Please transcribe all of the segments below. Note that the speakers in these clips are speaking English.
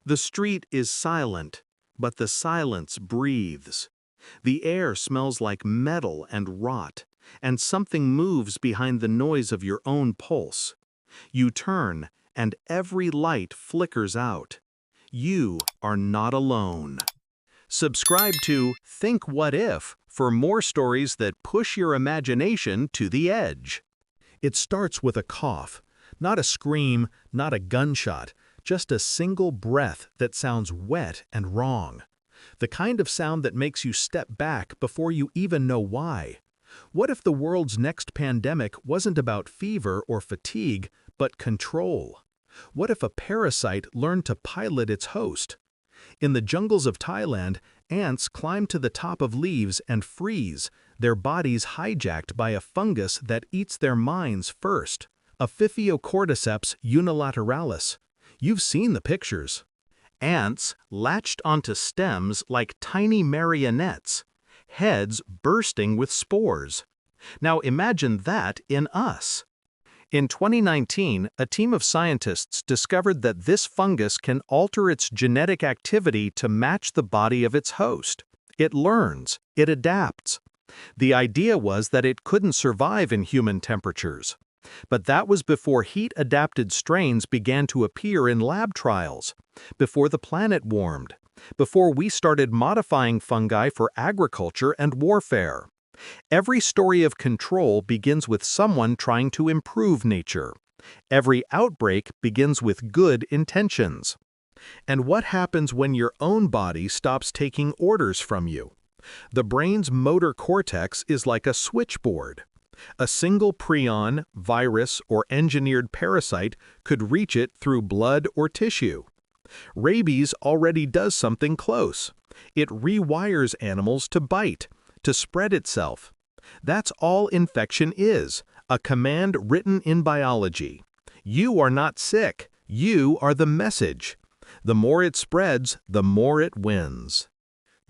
The street is silent, but the silence breathes. The air smells like metal and rot, and something moves behind the noise of your own pulse. You turn, and every light flickers out. You are not alone. Subscribe to Think What If for more stories that push your imagination to the edge. It starts with a cough, not a scream, not a gunshot, just a single breath that sounds wet and wrong. The kind of sound that makes you step back before you even know why. What if the world's next pandemic wasn't about fever or fatigue, but control? What if a parasite learned to pilot its host? In the jungles of Thailand, ants climb to the top of leaves and freeze, their bodies hijacked by a fungus that eats their minds first. Cordyceps unilateralis. You've seen the pictures. Ants latched onto stems like tiny marionettes, heads bursting with spores. Now imagine that in us. In 2019, a team of scientists discovered that this fungus can alter its genetic activity to match the body of its host. It learns, it adapts. The idea was that it couldn't survive in human temperatures. But that was before heat-adapted strains began to appear in lab trials, before the planet warmed, before we started modifying fungi for agriculture and warfare. Every story of control begins with someone trying to improve nature. Every outbreak begins with good intentions. And what happens when your own body stops taking orders from you? The brain's motor cortex is like a switchboard. A single prion, virus, or engineered parasite could reach it through blood or tissue. Rabies already does something close. It rewires animals to bite, to spread itself. That's all infection is, a command written in biology. You are not sick, you are the message. The more it spreads, the more it wins.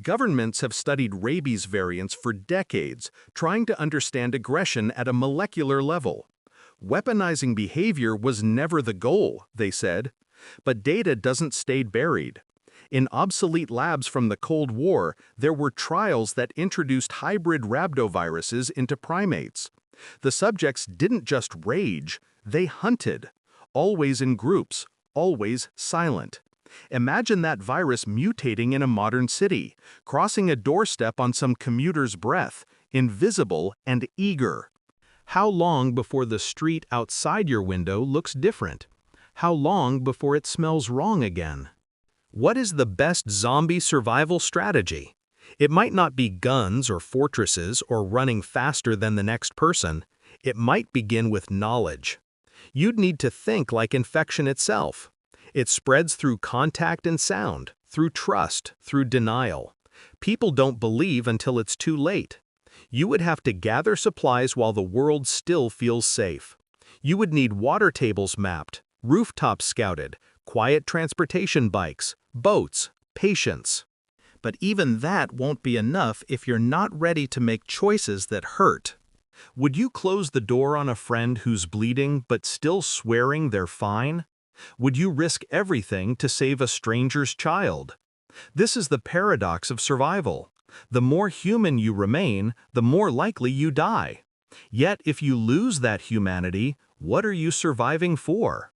Governments have studied rabies variants for decades, trying to understand aggression at a molecular level. Weaponizing behavior was never the goal, they said. But data doesn't stay buried. In obsolete labs from the Cold War, there were trials that introduced hybrid rhabdoviruses into primates. The subjects didn't just rage, they hunted. Always in groups, always silent. Imagine that virus mutating in a modern city, crossing a doorstep on some commuter's breath, invisible and eager. How long before the street outside your window looks different? How long before it smells wrong again? What is the best zombie survival strategy? It might not be guns or fortresses or running faster than the next person. It might begin with knowledge. You'd need to think like infection itself. It spreads through contact and sound, through trust, through denial. People don't believe until it's too late. You would have to gather supplies while the world still feels safe. You would need water tables mapped, rooftops scouted, quiet transportation bikes, boats, patience. But even that won't be enough if you're not ready to make choices that hurt. Would you close the door on a friend who's bleeding but still swearing they're fine? Would you risk everything to save a stranger's child? This is the paradox of survival. The more human you remain, the more likely you die. Yet if you lose that humanity, what are you surviving for?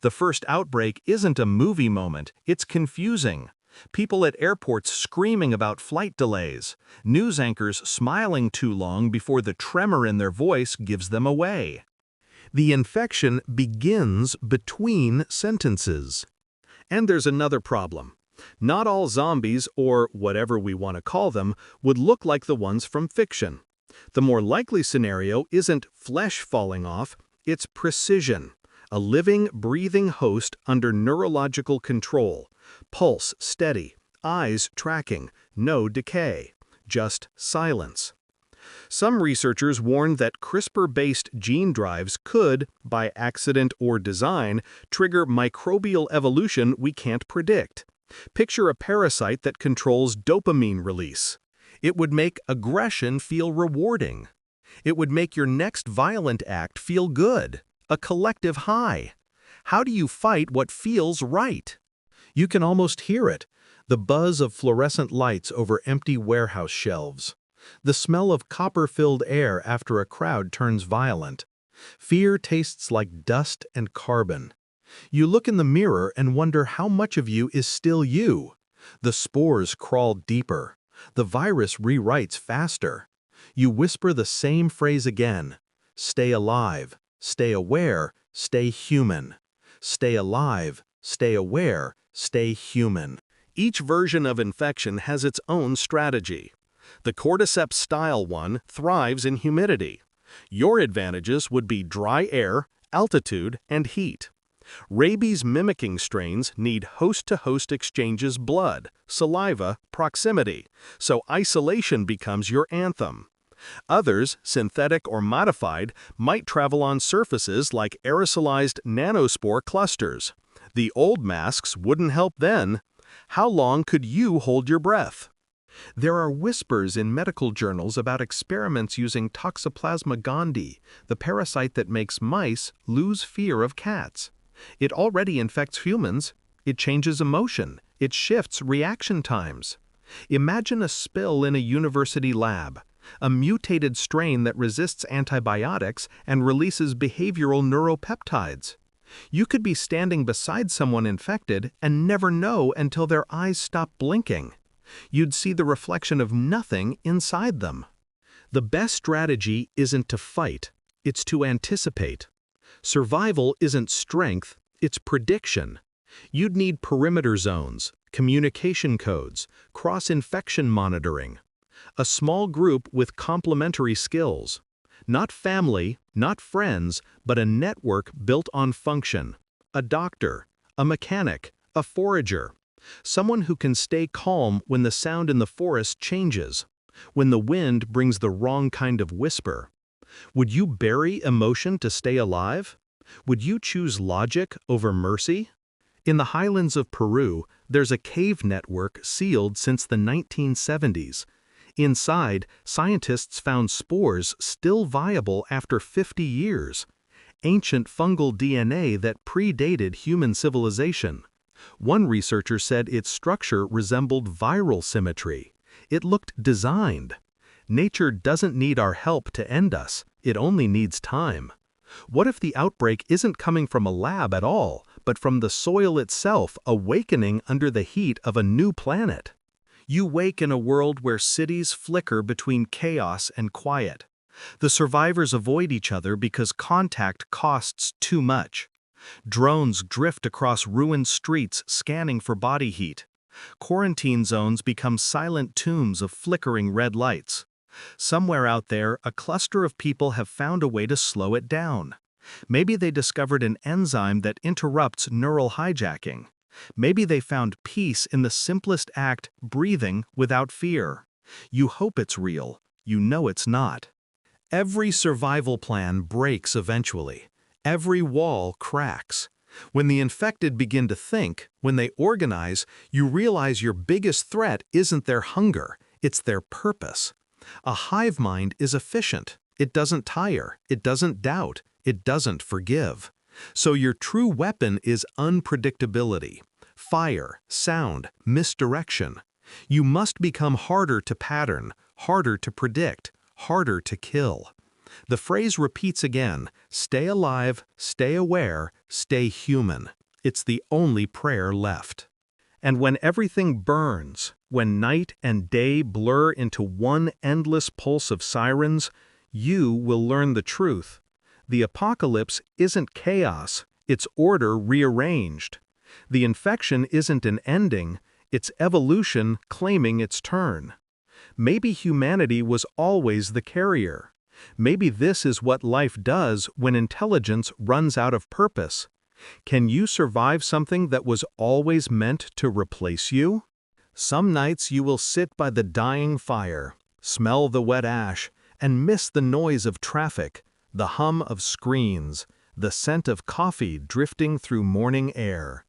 The first outbreak isn't a movie moment, it's confusing. People at airports screaming about flight delays, news anchors smiling too long before the tremor in their voice gives them away. The infection begins between sentences. And there's another problem. Not all zombies, or whatever we want to call them, would look like the ones from fiction. The more likely scenario isn't flesh falling off, it's precision. A living, breathing host under neurological control. Pulse steady, eyes tracking, no decay, just silence. Some researchers warn that CRISPR-based gene drives could, by accident or design, trigger microbial evolution we can't predict. Picture a parasite that controls dopamine release. It would make aggression feel rewarding. It would make your next violent act feel good, a collective high. How do you fight what feels right? You can almost hear it, the buzz of fluorescent lights over empty warehouse shelves, the smell of copper-filled air after a crowd turns violent. Fear tastes like dust and carbon. You look in the mirror and wonder how much of you is still you. The spores crawl deeper. The virus rewrites faster. You whisper the same phrase again. Stay alive, stay aware, stay human. Stay alive, stay aware, stay human. Each version of infection has its own strategy. The cordyceps-style one thrives in humidity. Your advantages would be dry air, altitude, and heat. Rabies-mimicking strains need host-to-host exchanges blood, saliva, proximity, so isolation becomes your anthem. Others, synthetic or modified, might travel on surfaces like aerosolized nanospore clusters. The old masks wouldn't help then. How long could you hold your breath? There are whispers in medical journals about experiments using Toxoplasma gondii, the parasite that makes mice lose fear of cats. It already infects humans. It changes emotion. It shifts reaction times. Imagine a spill in a university lab, a mutated strain that resists antibiotics and releases behavioral neuropeptides. You could be standing beside someone infected and never know until their eyes stop blinking. You'd see the reflection of nothing inside them. The best strategy isn't to fight, it's to anticipate. Survival isn't strength, it's prediction. You'd need perimeter zones, communication codes, cross-infection monitoring. A small group with complementary skills. Not family, not friends, but a network built on function. A doctor, a mechanic, a forager. Someone who can stay calm when the sound in the forest changes, when the wind brings the wrong kind of whisper. Would you bury emotion to stay alive? Would you choose logic over mercy? In the highlands of Peru, there's a cave network sealed since the 1970s. Inside, scientists found spores still viable after 50 years. Ancient fungal DNA that predated human civilization. One researcher said its structure resembled viral symmetry. It looked designed. Nature doesn't need our help to end us, it only needs time. What if the outbreak isn't coming from a lab at all, but from the soil itself awakening under the heat of a new planet? You wake in a world where cities flicker between chaos and quiet. The survivors avoid each other because contact costs too much. Drones drift across ruined streets scanning for body heat. Quarantine zones become silent tombs of flickering red lights. Somewhere out there, a cluster of people have found a way to slow it down. Maybe they discovered an enzyme that interrupts neural hijacking. Maybe they found peace in the simplest act, breathing without fear. You hope it's real. You know it's not. Every survival plan breaks eventually. Every wall cracks. When the infected begin to think, when they organize, you realize your biggest threat isn't their hunger, it's their purpose. A hive mind is efficient. It doesn't tire, it doesn't doubt, it doesn't forgive. So your true weapon is unpredictability. Fire, sound, misdirection. You must become harder to pattern, harder to predict, harder to kill. The phrase repeats again, stay alive, stay aware, stay human. It's the only prayer left. And when everything burns, when night and day blur into one endless pulse of sirens, you will learn the truth. The apocalypse isn't chaos, it's order rearranged. The infection isn't an ending, it's evolution claiming its turn. Maybe humanity was always the carrier. Maybe this is what life does when intelligence runs out of purpose. Can you survive something that was always meant to replace you? Some nights you will sit by the dying fire, smell the wet ash, and miss the noise of traffic, the hum of screens, the scent of coffee drifting through morning air.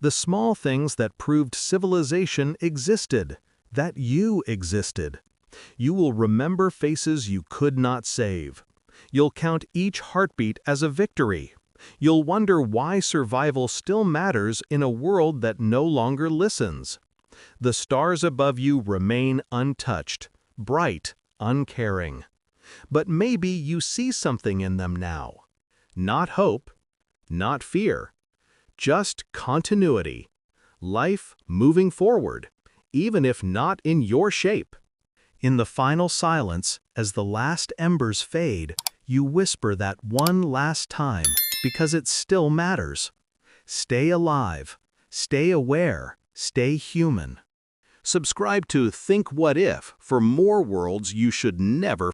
The small things that proved civilization existed, that you existed. You will remember faces you could not save. You'll count each heartbeat as a victory. You'll wonder why survival still matters in a world that no longer listens. The stars above you remain untouched, bright, uncaring. But maybe you see something in them now. Not hope, not fear, just continuity. Life moving forward, even if not in your shape. In the final silence, as the last embers fade, you whisper that one last time because it still matters. Stay alive, stay aware, stay human. Subscribe to Think What If for more worlds you should never